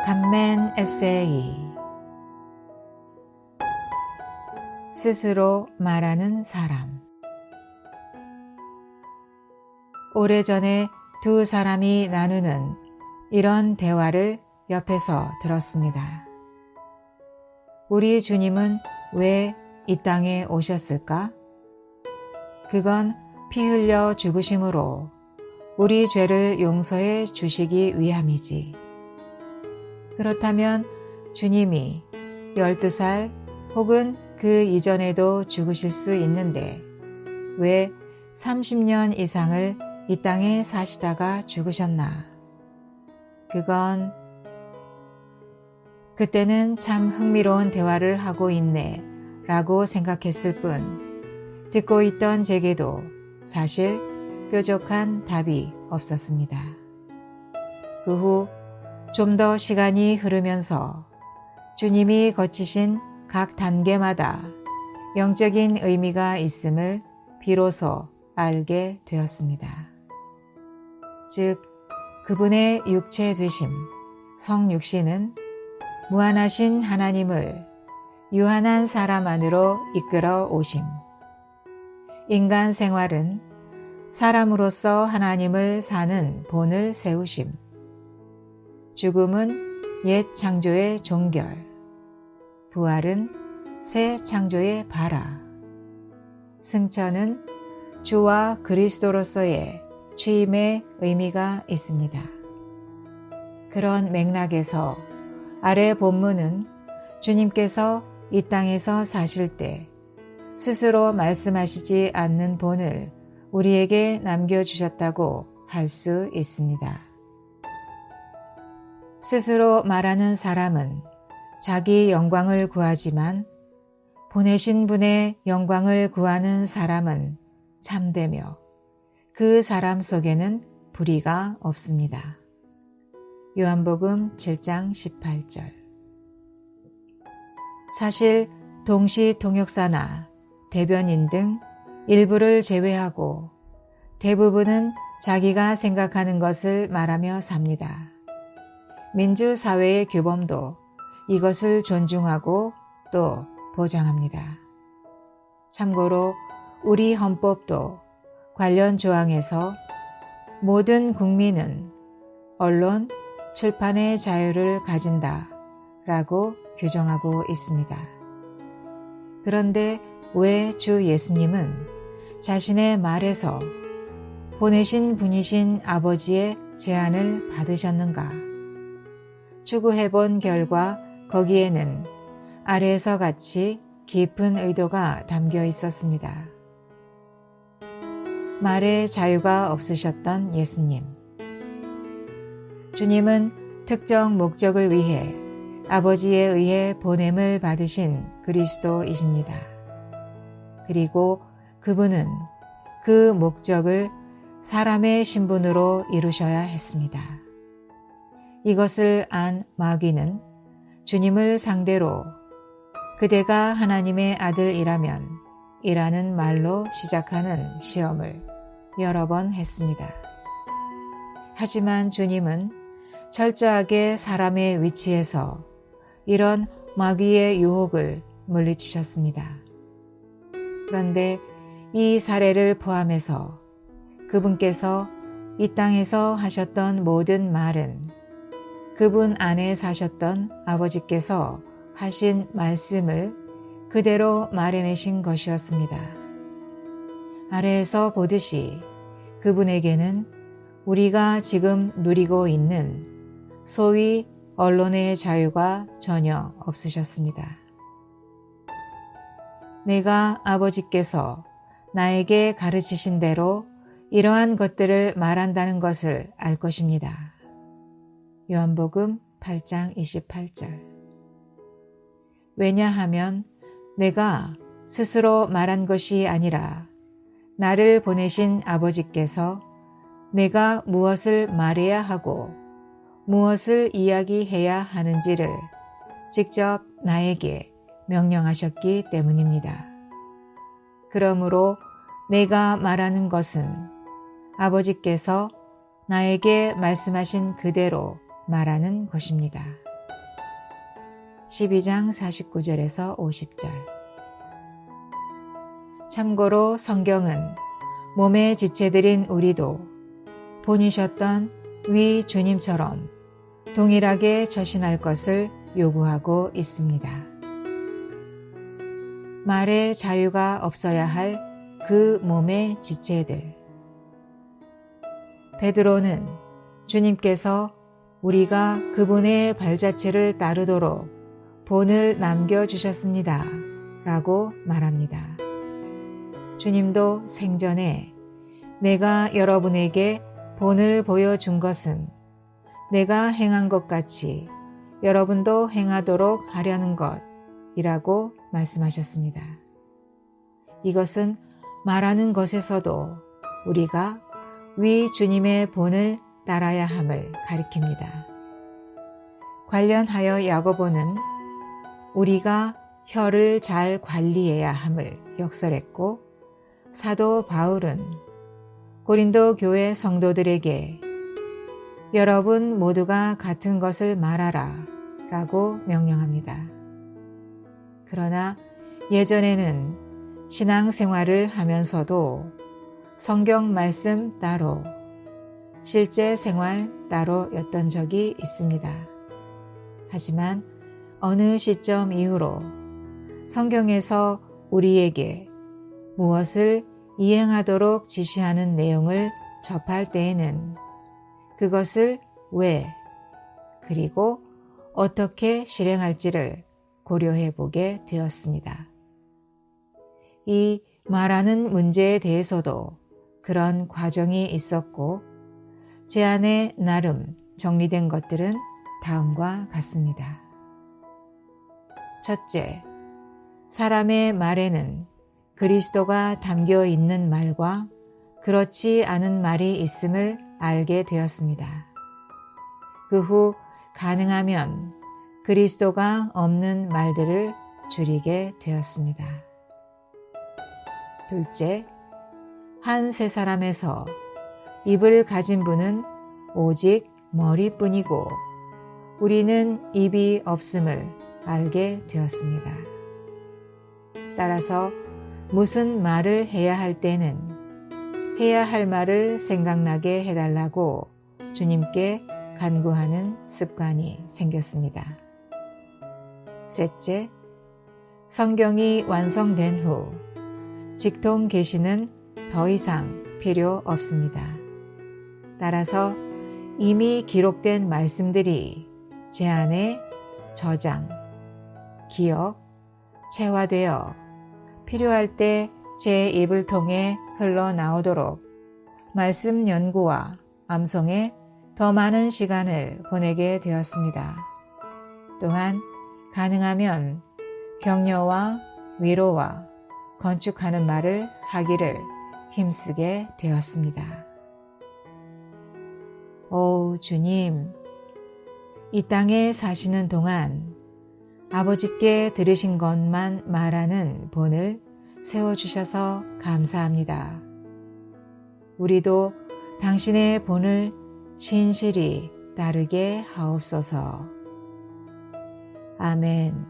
간멘 에세이. 스스로 말하는 사람. 오래전에 두 사람이 나누는 이런 대화를 옆에서 들었습니다. 우리 주님은 왜 이 땅에 오셨을까? 그건 피 흘려 죽으심으로 우리 죄를 용서해 주시기 위함이지. 그렇다면 주님이 12살 혹은 그 이전에도 죽으실 수 있는데 왜 30년 이상을 이 땅에 사시다가 죽으셨나? 그때는 참 흥미로운 대화를 하고 있네 라고 생각했을 뿐 듣고 있던 제게도 사실 뾰족한 답이 없었습니다. 그 후 좀 더 시간이 흐르면서 주님이 거치신 각 단계마다 영적인 의미가 있음을 비로소 알게 되었습니다. 즉, 그분의 육체 되심, 성육신은 무한하신 하나님을 유한한 사람 안으로 이끌어 오심. 인간 생활은 사람으로서 하나님을 사는 본을 세우심. 죽음은 옛 창조의 종결. 부활은 새 창조의 발화. 승천은 주와 그리스도로서의 취임의 의미가 있습니다. 그런 맥락에서 아래 본문은 주님께서 이 땅에서 사실 때 스스로 말씀하시지 않는 본을 우리에게 남겨주셨다고 할 수 있습니다. 스스로 말하는 사람은 자기 영광을 구하지만 보내신 분의 영광을 구하는 사람은 참되며 그 사람 속에는 불의가 없습니다. 요한복음 7장 18절. 사실 동시통역사나 대변인 등 일부를 제외하고 대부분은 자기가 생각하는 것을 말하며 삽니다. 민주사회의 규범도 이것을 존중하고 또 보장합니다. 참고로 우리 헌법도 관련 조항에서 모든 국민은 언론, 출판의 자유를 가진다 라고 규정하고 있습니다. 그런데 왜 주 예수님은 자신의 말에서 보내신 분이신 아버지의 제안을 받으셨는가? 추구해본 결과 거기에는 아래에서 같이 깊은 의도가 담겨 있었습니다. 말에 자유가 없으셨던 예수님. 주님은 특정 목적을 위해 아버지에 의해 보냄을 받으신 그리스도이십니다. 그리고 그분은 그 목적을 사람의 신분으로 이루셔야 했습니다. 이것을 안 마귀는 주님을 상대로 그대가 하나님의 아들이라면 이라는 말로 시작하는 시험을 여러 번 했습니다. 하지만 주님은 철저하게 사람의 위치에서 이런 마귀의 유혹을 물리치셨습니다. 그런데 이 사례를 포함해서 그분께서 이 땅에서 하셨던 모든 말은 그분 안에 사셨던 아버지께서 하신 말씀을 그대로 말해내신 것이었습니다. 아래에서 보듯이 그분에게는 우리가 지금 누리고 있는 소위 언론의 자유가 전혀 없으셨습니다. 내가 아버지께서 나에게 가르치신 대로 이러한 것들을 말한다는 것을 알 것입니다. 요한복음 8장 28절. 왜냐하면 내가 스스로 말한 것이 아니라 나를 보내신 아버지께서 내가 무엇을 말해야 하고 무엇을 이야기해야 하는지를 직접 나에게 명령하셨기 때문입니다. 그러므로 내가 말하는 것은 아버지께서 나에게 말씀하신 그대로 말하는 것입니다. 12장 49절에서 50절. 참고로 성경은 몸의 지체들인 우리도 본이셨던 위 주님처럼 동일하게 처신할 것을 요구하고 있습니다. 말의 자유가 없어야 할 그 몸의 지체들. 베드로는 주님께서 우리가 그분의 발자취를 따르도록 본을 남겨주셨습니다. 라고 말합니다. 주님도 생전에 내가 여러분에게 본을 보여준 것은 내가 행한 것 같이 여러분도 행하도록 하려는 것이라고 말씀하셨습니다. 이것은 말하는 것에서도 우리가 위 주님의 본을 따라야 함을 가리킵니다. 관련하여 야고보는 우리가 혀를 잘 관리해야 함을 역설했고, 사도 바울은 고린도 교회 성도들에게 여러분 모두가 같은 것을 말하라 라고 명령합니다. 그러나 예전에는 신앙생활을 하면서도 성경 말씀 따로, 실제 생활 따로였던 적이 있습니다. 하지만 어느 시점 이후로 성경에서 우리에게 무엇을 이행하도록 지시하는 내용을 접할 때에는 그것을 왜, 그리고 어떻게 실행할지를 고려해 보게 되었습니다. 이 말하는 문제에 대해서도 그런 과정이 있었고, 제 안에 나름 정리된 것들은 다음과 같습니다. 첫째, 사람의 말에는 그리스도가 담겨 있는 말과 그렇지 않은 말이 있음을 알게 되었습니다. 그 후 가능하면 그리스도가 없는 말들을 줄이게 되었습니다. 둘째, 한 세 사람에서 입을 가진 분은 오직 머리뿐이고 우리는 입이 없음을 알게 되었습니다. 따라서 무슨 말을 해야 할 때는 해야 할 말을 생각나게 해달라고 주님께 간구하는 습관이 생겼습니다. 셋째, 성경이 완성된 후 직통 계시는 더 이상 필요 없습니다. 따라서 이미 기록된 말씀들이 제 안에 저장, 기억, 체화되어 필요할 때 제 입을 통해 흘러나오도록 말씀 연구와 암송에 더 많은 시간을 보내게 되었습니다. 또한 가능하면 격려와 위로와 건축하는 말을 하기를 힘쓰게 되었습니다. 오 주님, 이 땅에 사시는 동안 아버지께 들으신 것만 말하는 본을 세워주셔서 감사합니다. 우리도 당신의 본을 신실히 따르게 하옵소서. 아멘.